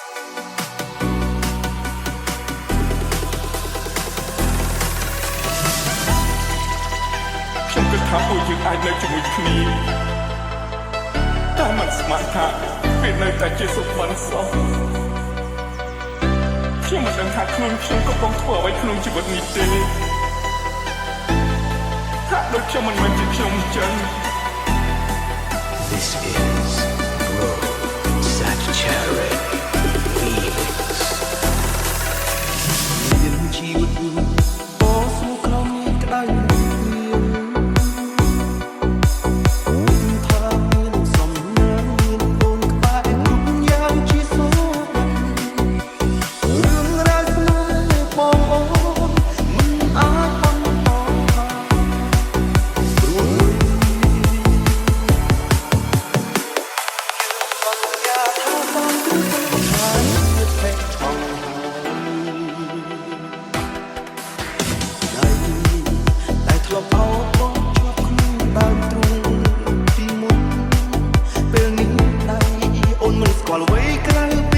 ខ្ញុំគិតថាពួកយើងអាចនៅជាមួយគ្នាតែមិនស្មានថាវានៅតែជាសុខមិនសោះខ្ញុំមិនដឹងថាខ្លួនខ្ញុំកំពុងធ្វើអ្វីក្នុងជីវិតនេះទេថាដូចខ្ញុំមិនមែនជាខ្ញុំចឹង This is Road Sagittarius Phoenix មានជីវិតអូស្មូក្នុងក្តៅស្គាល់អ្វីក្រៅពី